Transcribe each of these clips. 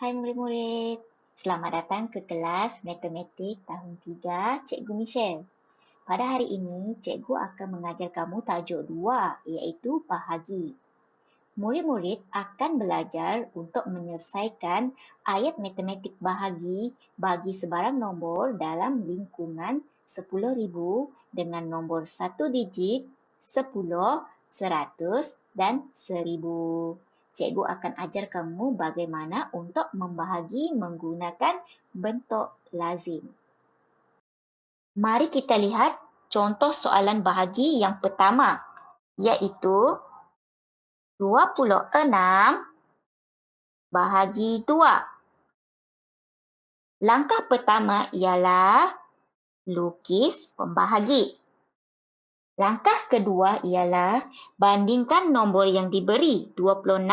Hai murid-murid, selamat datang ke kelas Matematik tahun 3 Cikgu Michelle. Pada hari ini, Cikgu akan mengajar kamu tajuk 2 iaitu bahagi. Murid-murid akan belajar untuk menyelesaikan ayat matematik bahagi bagi sebarang nombor dalam lingkungan 10,000 dengan nombor 1 digit, 10, 100 dan 1000. Cikgu akan ajar kamu bagaimana untuk membahagi menggunakan bentuk lazim. Mari kita lihat contoh soalan bahagi yang pertama, iaitu 26 bahagi 2. Langkah pertama ialah lukis pembahagi. Langkah kedua ialah bandingkan nombor yang diberi 26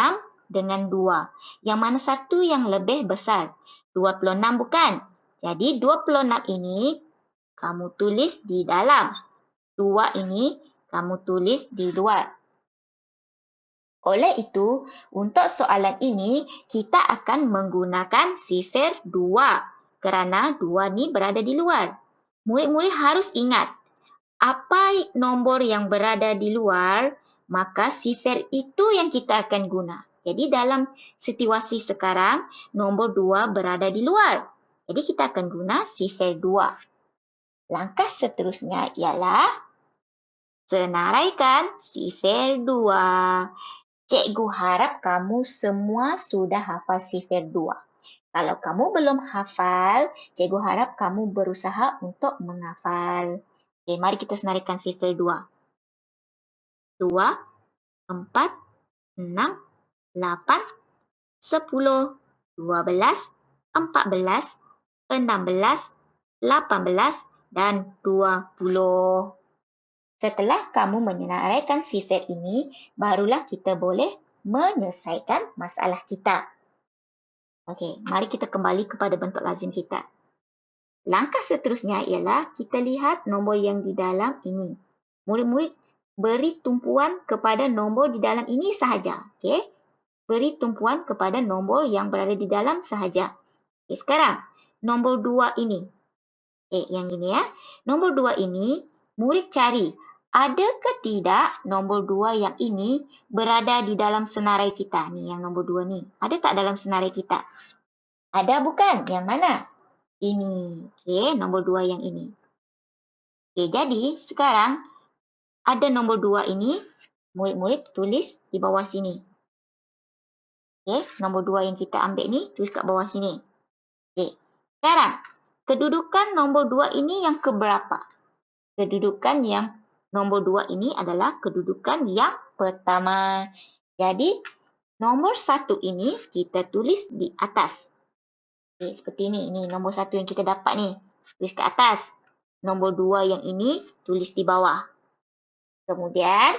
dengan 2. Yang mana satu yang lebih besar? 26 bukan? Jadi 26 ini kamu tulis di dalam. 2 ini kamu tulis di luar. Oleh itu, untuk soalan ini, kita akan menggunakan sifar 2 kerana 2 ni berada di luar. Murid-murid harus ingat, apa nombor yang berada di luar, maka sifar itu yang kita akan guna. Jadi dalam situasi sekarang, nombor 2 berada di luar. Jadi kita akan guna sifar 2. Langkah seterusnya ialah senaraikan sifar 2. Cikgu harap kamu semua sudah hafal sifar 2. Kalau kamu belum hafal, cikgu harap kamu berusaha untuk menghafal. Okey, mari kita senaraikan sifar 2. 2, 4, 6, 8, 10, 12, 14, 16, 18 dan 20. Setelah kamu menyenaraikan sifar ini, barulah kita boleh menyelesaikan masalah kita. Okey, mari kita kembali kepada bentuk lazim kita. Langkah seterusnya ialah kita lihat nombor yang di dalam ini. Murid-murid beri tumpuan kepada nombor di dalam ini sahaja. Okey? Beri tumpuan kepada nombor yang berada di dalam sahaja. Okey, sekarang nombor 2 ini. Yang ini ya. Nombor 2 ini murid cari ada ke tidak nombor 2 yang ini berada di dalam senarai kita. Ni yang nombor 2 ni. Ada tak dalam senarai kita? Ada bukan? Yang mana? Ini. Okey, nombor 2 yang ini. Okey, jadi sekarang ada nombor 2 ini, murid-murid tulis di bawah sini. Okey, nombor 2 yang kita ambil ni, tulis kat bawah sini. Okey, sekarang kedudukan nombor 2 ini yang keberapa? Kedudukan yang nombor 2 ini adalah kedudukan yang pertama. Jadi, nombor 1 ini kita tulis di atas. Okay, seperti ini. Ini nombor 1 yang kita dapat ni. Tulis ke atas. Nombor 2 yang ini tulis di bawah. Kemudian,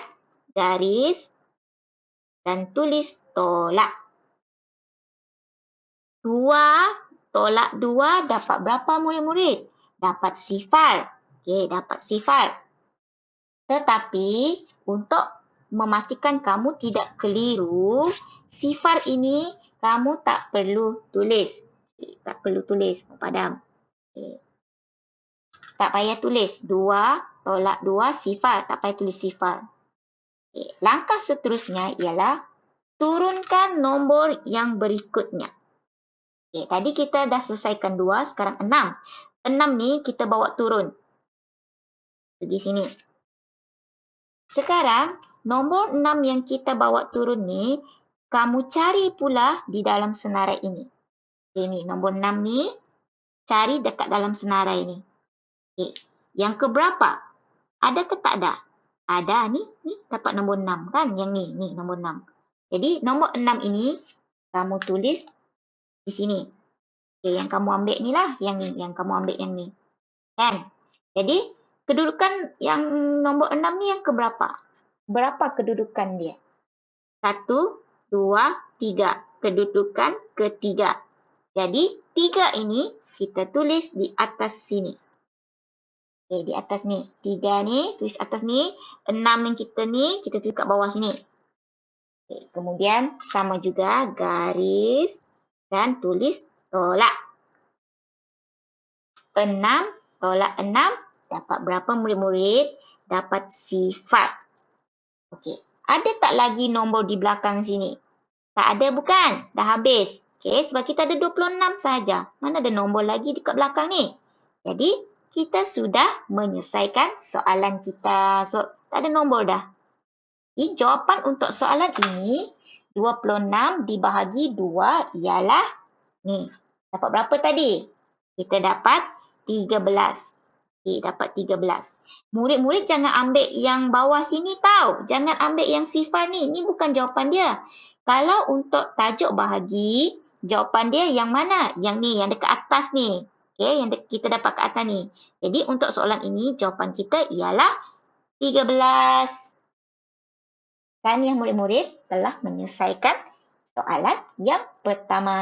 garis dan tulis tolak. 2 tolak 2 dapat berapa murid-murid? Dapat sifar. Okey, dapat sifar. Tetapi, untuk memastikan kamu tidak keliru, sifar ini kamu tak perlu tulis. Tak perlu tulis, padam. Okay. Tak payah tulis 2 tolak 2 sifar, tak payah tulis sifar. Okay. Langkah seterusnya ialah turunkan nombor yang berikutnya. Okay. Tadi kita dah selesaikan 2, sekarang 6. 6 ni kita bawa turun. Pergi sini. Sekarang nombor 6 yang kita bawa turun ni, kamu cari pula di dalam senarai ini. Okay, ni nombor 6 ni, cari dekat dalam senarai ni. Okay. Yang keberapa? Ada ke tak ada? Ada ni dapat nombor 6 kan? Yang ni nombor 6. Jadi nombor 6 ini kamu tulis di sini. Okay, yang kamu ambil ni lah, yang ni, yang kamu ambil yang ni. Kan? Jadi kedudukan yang nombor 6 ni yang keberapa? Berapa kedudukan dia? 1, 2, 3. Kedudukan ketiga. Jadi 3 ini kita tulis di atas sini. Okay, di atas ni. 3 ni, tulis atas ni. 6 yang kita ni, kita tulis kat bawah sini. Okay, kemudian sama juga garis dan tulis tolak. 6 tolak 6 dapat berapa murid-murid? Dapat sifar. Okey, ada tak lagi nombor di belakang sini? Tak ada bukan? Dah habis. Okey, sebab kita ada 26 sahaja. Mana ada nombor lagi dekat belakang ni? Jadi, kita sudah menyelesaikan soalan kita. So, tak ada nombor dah. Jadi, jawapan untuk soalan ini, 26 dibahagi 2 ialah ni. Dapat berapa tadi? Kita dapat 13. Okey, dapat 13. Murid-murid jangan ambil yang bawah sini tau. Jangan ambil yang sifar ni. Ni bukan jawapan dia. Kalau untuk tajuk bahagi, jawapan dia yang mana? Yang ni, yang dekat atas ni. Okey, yang kita dapat kat atas ni. Jadi untuk soalan ini, jawapan kita ialah 13. Tahniah murid-murid telah menyelesaikan soalan yang pertama.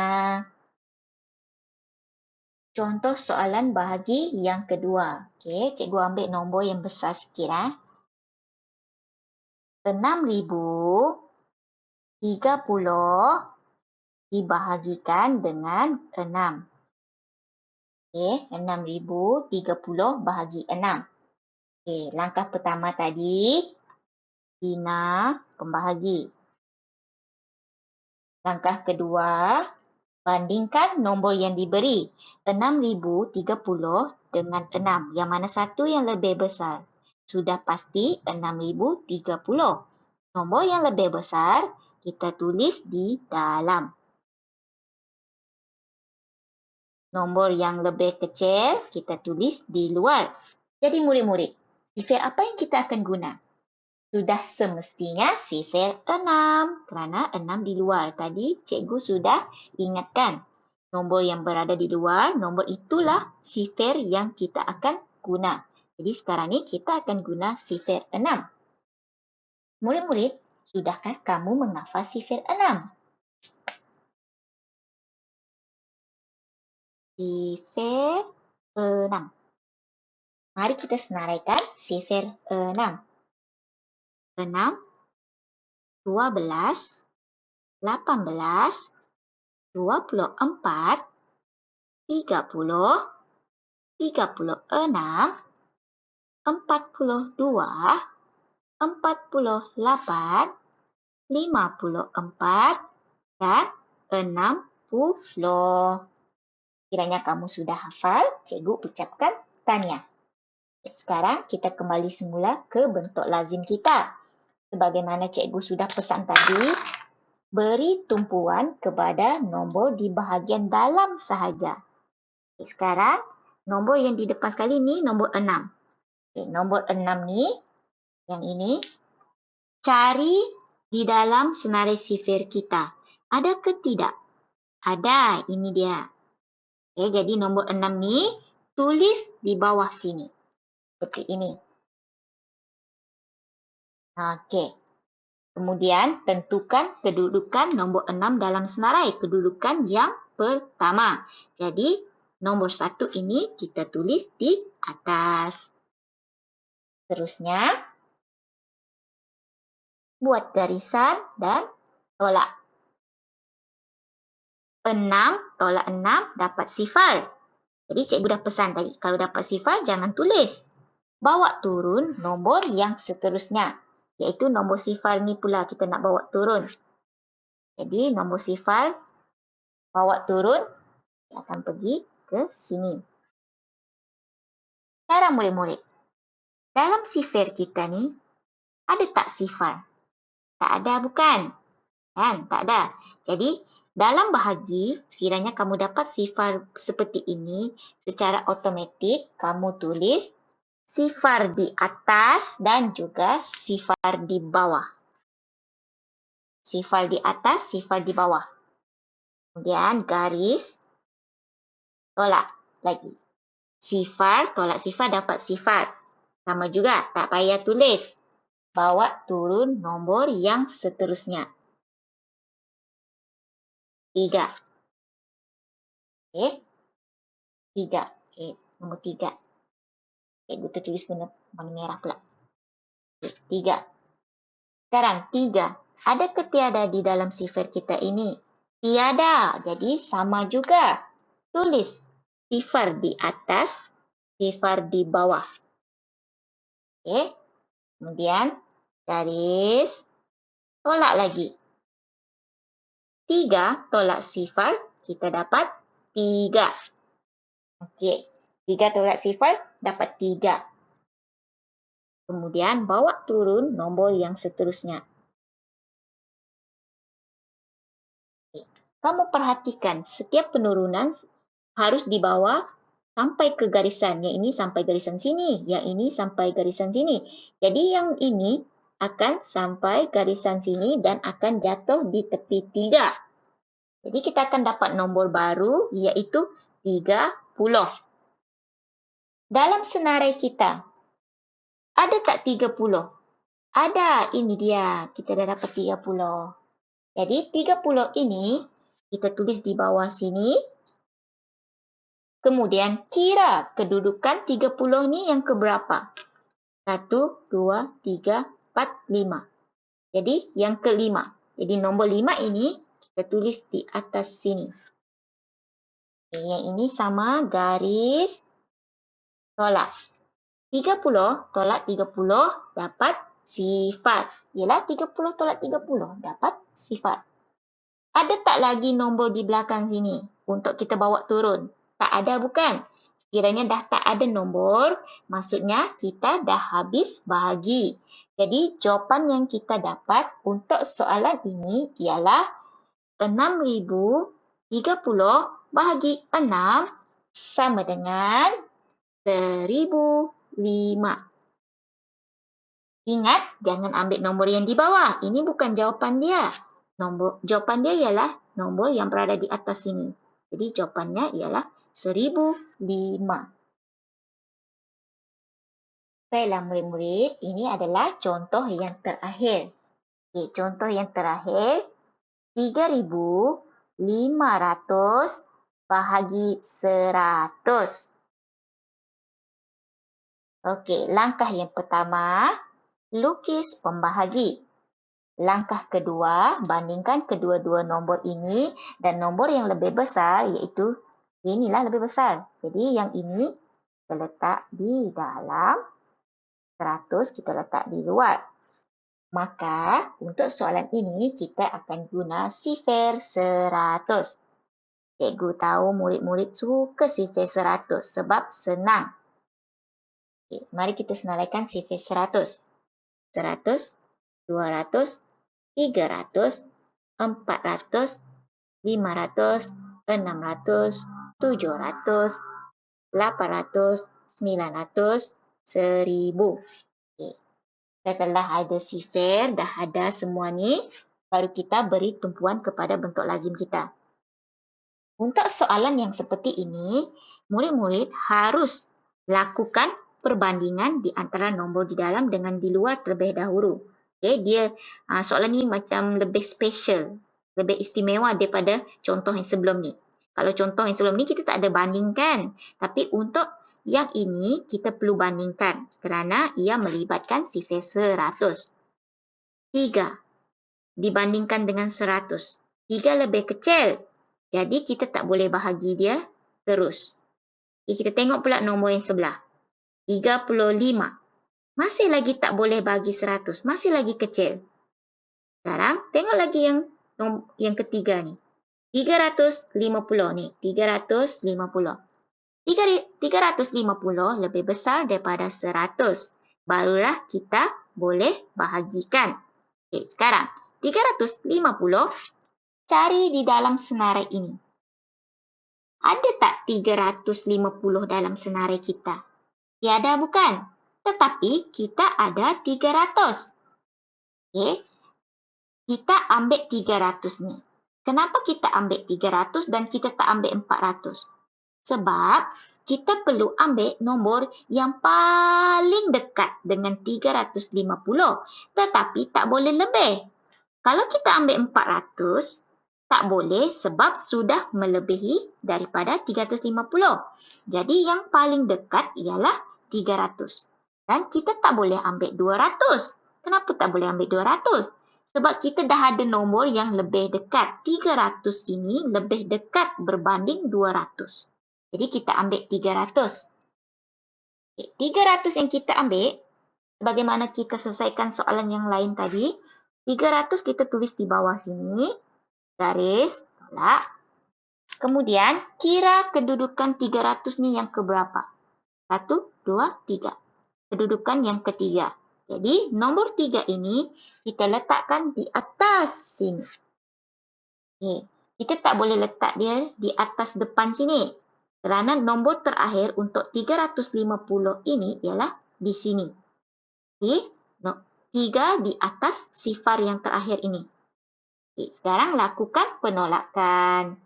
Contoh soalan bahagi yang kedua. Okey, cikgu ambil nombor yang besar sikit. 6,030 dibahagikan dengan 6. Okey, 6,030 bahagi 6. Okey, langkah pertama tadi, bina pembahagi. Langkah kedua, bandingkan nombor yang diberi. 6,030 dengan 6. Yang mana satu yang lebih besar? Sudah pasti 6,030. Nombor yang lebih besar, kita tulis di dalam. Nombor yang lebih kecil, kita tulis di luar. Jadi murid-murid, sifar apa yang kita akan guna? Sudah semestinya sifar 6 kerana 6 di luar. Tadi cikgu sudah ingatkan. Nombor yang berada di luar, nombor itulah sifar yang kita akan guna. Jadi sekarang ni kita akan guna sifar 6. Murid-murid, sudahkah kamu menghafal sifar 6? Sifar 6. Mari kita senaraikan sifar 6. 6, 12, 18, 24, 30, 36, 42, 48, 54 dan 60. Kiranya kamu sudah hafal, cikgu ucapkan tahniah. Sekarang kita kembali semula ke bentuk lazim kita. Sebagaimana cikgu sudah pesan tadi, beri tumpuan kepada nombor di bahagian dalam sahaja. Sekarang, nombor yang di depan sekali ni nombor 6. Nombor 6 ni, yang ini, cari di dalam senarai sifar kita. Ada ke tidak? Ada, ini dia. Jadi nombor 6 ni, tulis di bawah sini. Seperti ini. Okey. Kemudian, tentukan kedudukan nombor 6 dalam senarai. Kedudukan yang pertama. Jadi, nombor 1 ini kita tulis di atas. Seterusnya, buat garisan dan tolak. 6 tolak 6 dapat sifar. Jadi, cikgu dah pesan tadi. Kalau dapat sifar, jangan tulis. Bawa turun nombor yang seterusnya. Iaitu nombor sifar ni pula kita nak bawa turun. Jadi nombor sifar bawa turun akan pergi ke sini. Sekarang murid-murid, dalam sifar kita ni ada tak sifar? Tak ada bukan? Kan? Tak ada. Jadi dalam bahagi, sekiranya kamu dapat sifar seperti ini, secara automatik kamu tulis sifar di atas dan juga sifar di bawah. Sifar di atas, sifar di bawah. Kemudian garis, tolak lagi. Sifar, tolak sifar, dapat sifar. Sama juga, tak payah tulis. Bawa turun nombor yang seterusnya. 3. Okey. 3. Okey, nombor 3. Cikgu tertulis warna merah pula. 3. Sekarang 3. Ada ke tiada di dalam sifar kita ini? Tiada. Jadi sama juga. Tulis sifar di atas, sifar di bawah. Okey. Kemudian garis tolak lagi. 3 tolak sifar, kita dapat 3. Okey. 3 tolak sifar, dapat 3. Kemudian bawa turun nombor yang seterusnya. Kamu perhatikan setiap penurunan harus dibawa sampai ke garisan. Yang ini sampai garisan sini, yang ini sampai garisan sini. Jadi yang ini akan sampai garisan sini dan akan jatuh di tepi 3. Jadi kita akan dapat nombor baru iaitu 30. Dalam senarai kita, ada tak 30? Ada, ini dia. Kita dah dapat 30. Jadi 30 ini kita tulis di bawah sini. Kemudian kira kedudukan 30 ni yang keberapa? 1, 2, 3, 4, 5. Jadi yang kelima. Jadi nombor 5 ini kita tulis di atas sini. Yang ini sama garis tolak. 30 tolak 30 dapat sifar. Ialah 30 tolak 30 dapat sifar. Ada tak lagi nombor di belakang sini untuk kita bawa turun? Tak ada bukan? Sekiranya dah tak ada nombor, maksudnya kita dah habis bahagi. Jadi jawapan yang kita dapat untuk soalan ini ialah 6,030 bahagi 6 sama dengan 1,005. Ingat, jangan ambil nombor yang di bawah. Ini bukan jawapan dia. Jawapan dia ialah nombor yang berada di atas sini. Jadi jawapannya ialah 1,005. Baiklah murid-murid, ini adalah contoh yang terakhir. Okay, contoh yang terakhir, 3,500 bahagi 100. Okey, langkah yang pertama, lukis pembahagi. Langkah kedua, bandingkan kedua-dua nombor ini dan nombor yang lebih besar iaitu inilah lebih besar. Jadi yang ini kita letak di dalam, 100 kita letak di luar. Maka untuk soalan ini kita akan guna sifar 100. Cikgu tahu murid-murid suka sifar 100 sebab senang. Okay, mari kita senaraikan sifar 100. 100, 200, 300, 400, 500, 600, 700, 800, 900, 1,000. Okay. Setelah ada sifar, dah ada semua ni, baru kita beri tumpuan kepada bentuk lazim kita. Untuk soalan yang seperti ini, murid-murid harus lakukan perbandingan di antara nombor di dalam dengan di luar terlebih dahulu. Okay, dia soalan ni macam lebih special, lebih istimewa daripada contoh yang sebelum ni. Kalau contoh yang sebelum ni kita tak ada bandingkan, tapi untuk yang ini kita perlu bandingkan kerana ia melibatkan sifar 100. 3 dibandingkan dengan 100. 3 lebih kecil, jadi kita tak boleh bahagi dia terus. Okay, kita tengok pula nombor yang sebelah. 35. Masih lagi tak boleh bagi 100. Masih lagi kecil. Sekarang, tengok lagi yang ketiga ni. 350 ni. 350. 350 lebih besar daripada 100. Barulah kita boleh bahagikan. Okay, sekarang, 350 cari di dalam senarai ini. Ada tak 350 dalam senarai kita? Tiada bukan? Tetapi kita ada 300. Okay. Kita ambil 300 ni. Kenapa kita ambil 300 dan kita tak ambil 400? Sebab kita perlu ambil nombor yang paling dekat dengan 350. Tetapi tak boleh lebih. Kalau kita ambil 400, tak boleh sebab sudah melebihi daripada 350. Jadi yang paling dekat ialah 300. Dan kita tak boleh ambil 200. Kenapa tak boleh ambil 200? Sebab kita dah ada nombor yang lebih dekat. 300 ini lebih dekat berbanding 200. Jadi kita ambil 300. 300 yang kita ambil, bagaimana kita selesaikan soalan yang lain tadi. 300 kita tulis di bawah sini. Garis, tolak. Kemudian, kira kedudukan 300 ni yang keberapa? 1, 2, 3. Kedudukan yang ketiga. Jadi, nombor 3 ini kita letakkan di atas sini. Okay. Kita tak boleh letak dia di atas depan sini. Kerana nombor terakhir untuk 350 ini ialah di sini. Okay. 3 di atas sifar yang terakhir ini. Okay. Sekarang lakukan penolakan.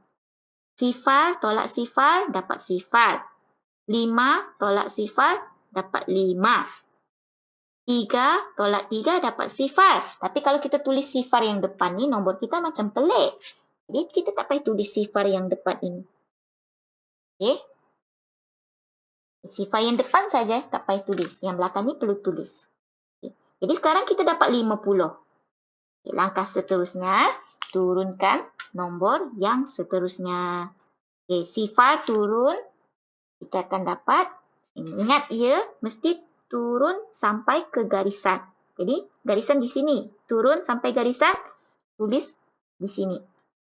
Sifar tolak sifar dapat sifar. 5 tolak sifar dapat 5. 3 tolak 3 dapat sifar. Tapi kalau kita tulis sifar yang depan ni, nombor kita macam pelik. Jadi kita tak payah tulis sifar yang depan ini. Okey. Sifar yang depan saja tak payah tulis. Yang belakang ni perlu tulis. Okay. Jadi sekarang kita dapat 50. Okay, langkah seterusnya, turunkan nombor yang seterusnya. Okay, sifar turun. Kita akan dapat, ingat ia mesti turun sampai ke garisan. Jadi garisan di sini. Turun sampai garisan, tulis di sini.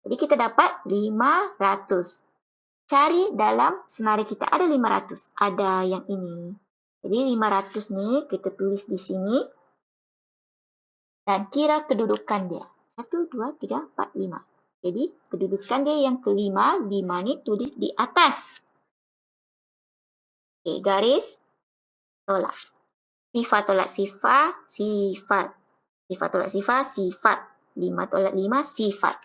Jadi kita dapat 500. Cari dalam senarai kita. Ada 500. Ada yang ini. Jadi 500 ni kita tulis di sini. Dan kira kedudukan dia. 1, 2, 3, 4, 5. Jadi kedudukan dia yang kelima. 5 ni tulis di atas. Okay, garis. Tolak. Sifar tolak sifar. Sifar. Sifar tolak sifar. Sifar. 5 tolak 5. Sifar.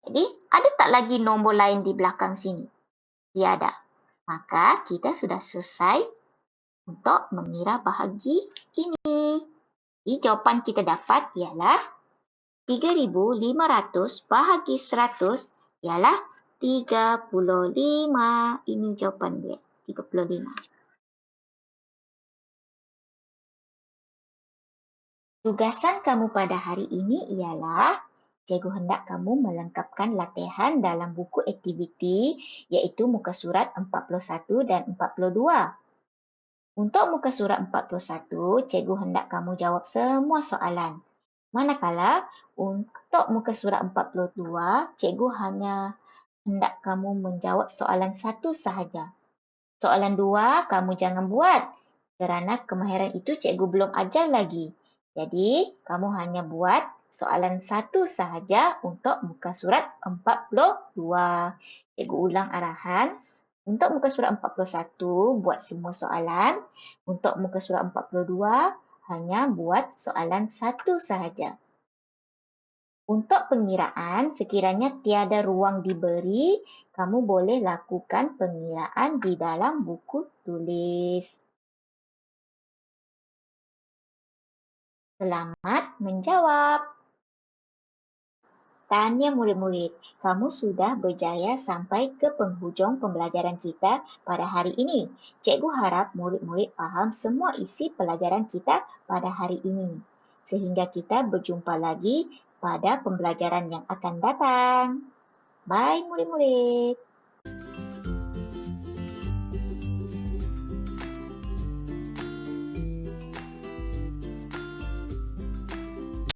Jadi, ada tak lagi nombor lain di belakang sini? Tiada. Maka, kita sudah selesai untuk mengira bahagi ini. Jadi, jawapan kita dapat ialah 3,500 bahagi 100 ialah 35. Ini jawapan dia, 35. Tugasan kamu pada hari ini ialah cikgu hendak kamu melengkapkan latihan dalam buku aktiviti iaitu muka surat 41 dan 42. Untuk muka surat 41, cikgu hendak kamu jawab semua soalan. Manakala untuk muka surat 42, cikgu hanya hendak kamu menjawab soalan satu sahaja. Soalan 2 kamu jangan buat kerana kemahiran itu cikgu belum ajar lagi. Jadi, kamu hanya buat soalan satu sahaja untuk muka surat 42. Cikgu ulang arahan. Untuk muka surat 41, buat semua soalan. Untuk muka surat 42, hanya buat soalan satu sahaja. Untuk pengiraan, sekiranya tiada ruang diberi, kamu boleh lakukan pengiraan di dalam buku tulis. Selamat menjawab. Tahniah murid-murid, kamu sudah berjaya sampai ke penghujung pembelajaran kita pada hari ini. Cikgu harap murid-murid faham semua isi pelajaran kita pada hari ini. Sehingga kita berjumpa lagi pada pembelajaran yang akan datang. Bye murid-murid.